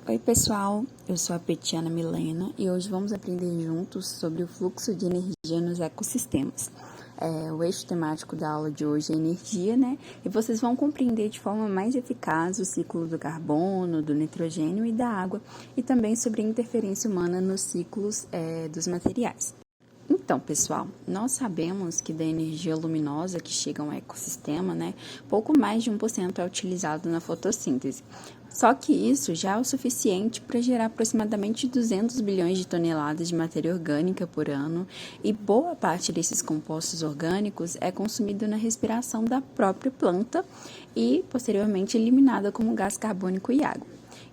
Oi pessoal, eu sou a Petiana Milena e hoje vamos aprender juntos sobre o fluxo de energia nos ecossistemas. O eixo temático da aula de hoje é energia, né? E vocês vão compreender de forma mais eficaz o ciclo do carbono, do nitrogênio e da água, e também sobre a interferência humana nos ciclos dos materiais. Então, pessoal, nós sabemos que da energia luminosa que chega a um ecossistema, né, pouco mais de 1% é utilizado na fotossíntese. Só que isso já é o suficiente para gerar aproximadamente 200 bilhões de toneladas de matéria orgânica por ano, e boa parte desses compostos orgânicos é consumido na respiração da própria planta e, posteriormente, eliminada como gás carbônico e água.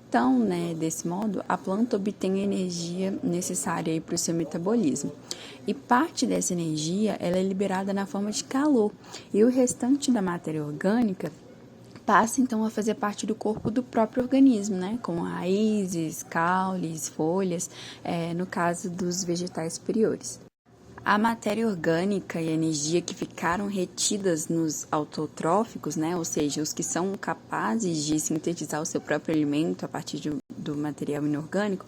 Então, desse modo, a planta obtém a energia necessária para o seu metabolismo. E parte dessa energia ela é liberada na forma de calor. E o restante da matéria orgânica passa, então, a fazer parte do corpo do próprio organismo, como raízes, caules, folhas, no caso dos vegetais superiores. A matéria orgânica e a energia que ficaram retidas nos autotróficos, ou seja, os que são capazes de sintetizar o seu próprio alimento a partir do material inorgânico,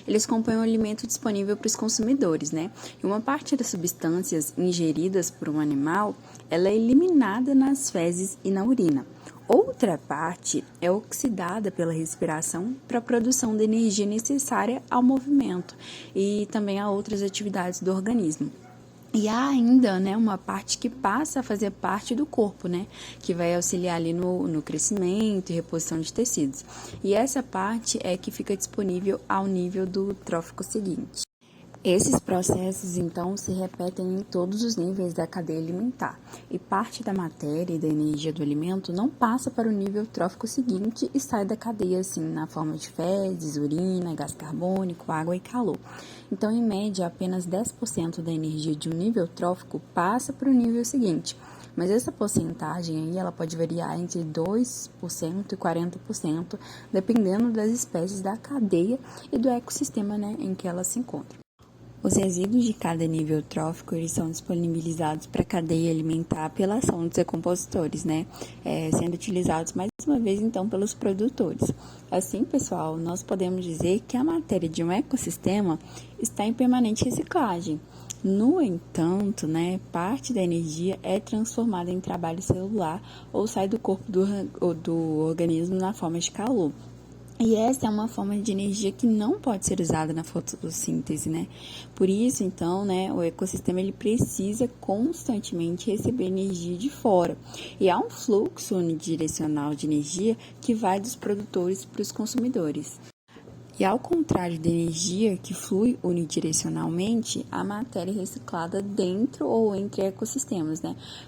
eles compõem o alimento disponível para os consumidores, E uma parte das substâncias ingeridas por um animal, ela é eliminada nas fezes e na urina. Outra parte é oxidada pela respiração para a produção da energia necessária ao movimento e também a outras atividades do organismo. E há ainda, uma parte que passa a fazer parte do corpo, que vai auxiliar ali no crescimento e reposição de tecidos. E essa parte é que fica disponível ao nível do trófico seguinte. Esses processos, então, se repetem em todos os níveis da cadeia alimentar, e parte da matéria e da energia do alimento não passa para o nível trófico seguinte e sai da cadeia, assim, na forma de fezes, urina, gás carbônico, água e calor. Então, em média, apenas 10% da energia de um nível trófico passa para o nível seguinte, mas essa porcentagem aí, ela pode variar entre 2% e 40%, dependendo das espécies da cadeia e do ecossistema, em que ela se encontra. Os resíduos de cada nível trófico, eles são disponibilizados para a cadeia alimentar pela ação dos decompositores, sendo utilizados mais uma vez, então, pelos produtores. Assim, pessoal, nós podemos dizer que a matéria de um ecossistema está em permanente reciclagem. No entanto, parte da energia é transformada em trabalho celular ou sai do corpo do organismo na forma de calor. E essa é uma forma de energia que não pode ser usada na fotossíntese, Por isso, então, o ecossistema ele precisa constantemente receber energia de fora. E há um fluxo unidirecional de energia que vai dos produtores para os consumidores. E ao contrário da energia que flui unidirecionalmente, a matéria é reciclada dentro ou entre ecossistemas,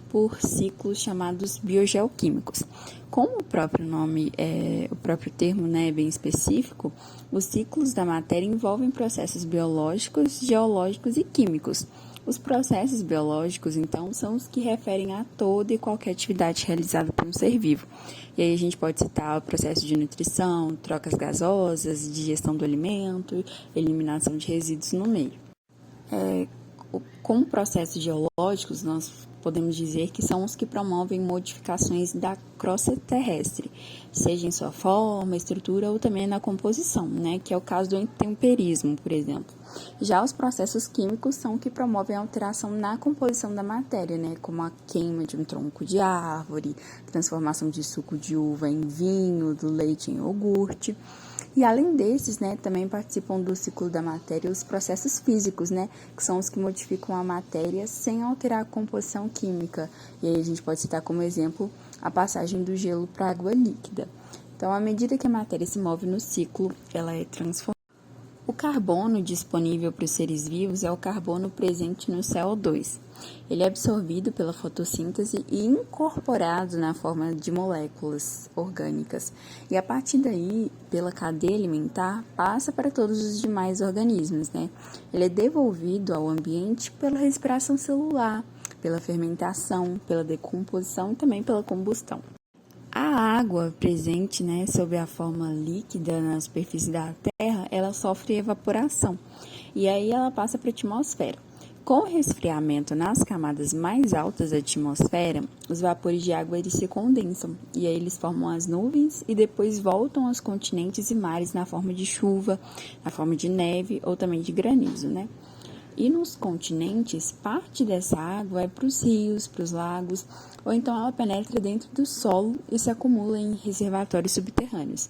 por ciclos chamados biogeoquímicos. Como o próprio nome, o próprio termo é bem específico, os ciclos da matéria envolvem processos biológicos, geológicos e químicos. Os processos biológicos, então, são os que referem a toda e qualquer atividade realizada por um ser vivo. E aí a gente pode citar o processo de nutrição, trocas gasosas, digestão do alimento, eliminação de resíduos no meio. Como processos geológicos, nós podemos dizer que são os que promovem modificações da crosta terrestre, seja em sua forma, estrutura ou também na composição, que é o caso do intemperismo, por exemplo. Já os processos químicos são os que promovem a alteração na composição da matéria, como a queima de um tronco de árvore, transformação de suco de uva em vinho, do leite em iogurte. E além desses, também participam do ciclo da matéria os processos físicos, que são os que modificam a matéria sem alterar a composição química. E aí a gente pode citar como exemplo a passagem do gelo para a água líquida. Então, à medida que a matéria se move no ciclo, ela é transformada. O carbono disponível para os seres vivos é o carbono presente no CO2. Ele é absorvido pela fotossíntese e incorporado na forma de moléculas orgânicas. E a partir daí, pela cadeia alimentar, passa para todos os demais organismos, Ele é devolvido ao ambiente pela respiração celular, pela fermentação, pela decomposição e também pela combustão. A água presente, sob a forma líquida na superfície da Terra, ela sofre evaporação e aí ela passa para a atmosfera. Com o resfriamento nas camadas mais altas da atmosfera, os vapores de água eles se condensam e aí eles formam as nuvens e depois voltam aos continentes e mares na forma de chuva, na forma de neve ou também de granizo, né? E nos continentes, parte dessa água vai para os rios, para os lagos, ou então ela penetra dentro do solo e se acumula em reservatórios subterrâneos.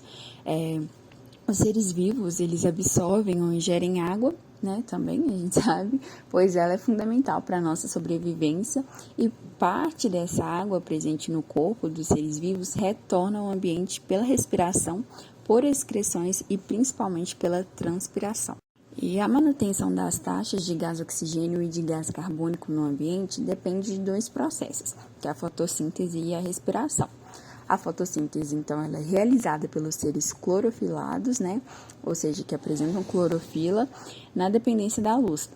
Os seres vivos, eles absorvem ou ingerem água, né, também, a gente sabe, pois ela é fundamental para a nossa sobrevivência e parte dessa água presente no corpo dos seres vivos retorna ao ambiente pela respiração, por excreções e principalmente pela transpiração. E a manutenção das taxas de gás oxigênio e de gás carbônico no ambiente depende de dois processos, que é a fotossíntese e a respiração. A fotossíntese, então, ela é realizada pelos seres clorofilados, né? Ou seja, que apresentam clorofila na dependência da luz.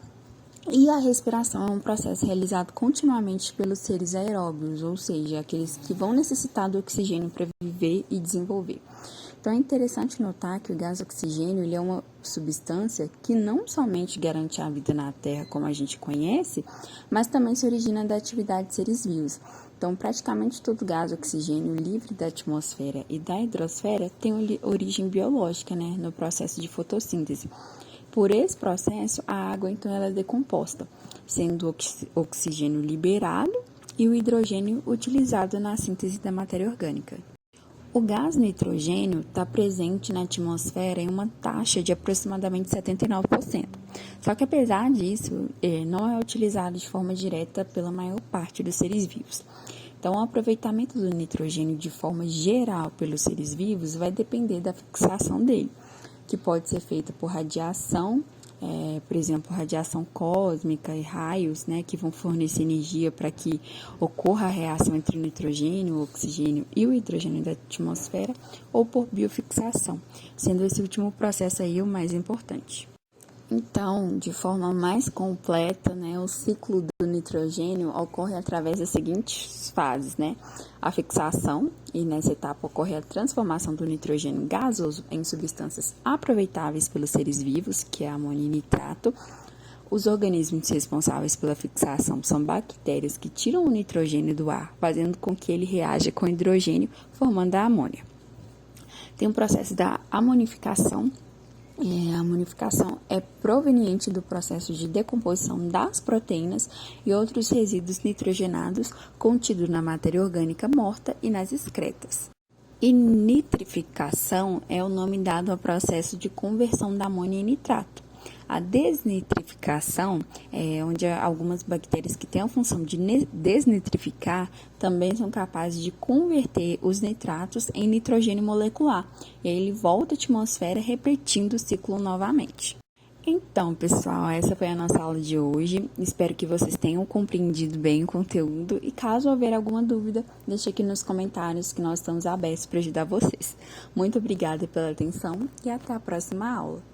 E a respiração é um processo realizado continuamente pelos seres aeróbios, ou seja, aqueles que vão necessitar do oxigênio para viver e desenvolver. Então, é interessante notar que o gás oxigênio ele é uma substância que não somente garante a vida na Terra como a gente conhece, mas também se origina da atividade de seres vivos. Então, praticamente todo gás oxigênio livre da atmosfera e da hidrosfera tem origem biológica, né, no processo de fotossíntese. Por esse processo, a água, então, ela é decomposta, sendo o oxigênio liberado e o hidrogênio utilizado na síntese da matéria orgânica. O gás nitrogênio está presente na atmosfera em uma taxa de aproximadamente 79%. Só que apesar disso, não é utilizado de forma direta pela maior parte dos seres vivos. Então, o aproveitamento do nitrogênio de forma geral pelos seres vivos vai depender da fixação dele, que pode ser feita por radiação, por exemplo, radiação cósmica e raios, né, que vão fornecer energia para que ocorra a reação entre o nitrogênio, o oxigênio e o hidrogênio da atmosfera, ou por biofixação, sendo esse último processo aí o mais importante. Então, de forma mais completa, né, o ciclo do nitrogênio ocorre através das seguintes fases, né? A fixação, e nessa etapa ocorre a transformação do nitrogênio gasoso em substâncias aproveitáveis pelos seres vivos, que é amônia e nitrato. Os organismos responsáveis pela fixação são bactérias que tiram o nitrogênio do ar, fazendo com que ele reaja com o hidrogênio, formando a amônia. Tem o processo da amonificação. A amonificação é proveniente do processo de decomposição das proteínas e outros resíduos nitrogenados contidos na matéria orgânica morta e nas excretas. E nitrificação é o nome dado ao processo de conversão da amônia em nitrato. A desnitrificação é onde algumas bactérias que têm a função de desnitrificar também são capazes de converter os nitratos em nitrogênio molecular. E aí ele volta à atmosfera repetindo o ciclo novamente. Então, pessoal, essa foi a nossa aula de hoje. Espero que vocês tenham compreendido bem o conteúdo e caso houver alguma dúvida, deixe aqui nos comentários que nós estamos abertos para ajudar vocês. Muito obrigada pela atenção e até a próxima aula.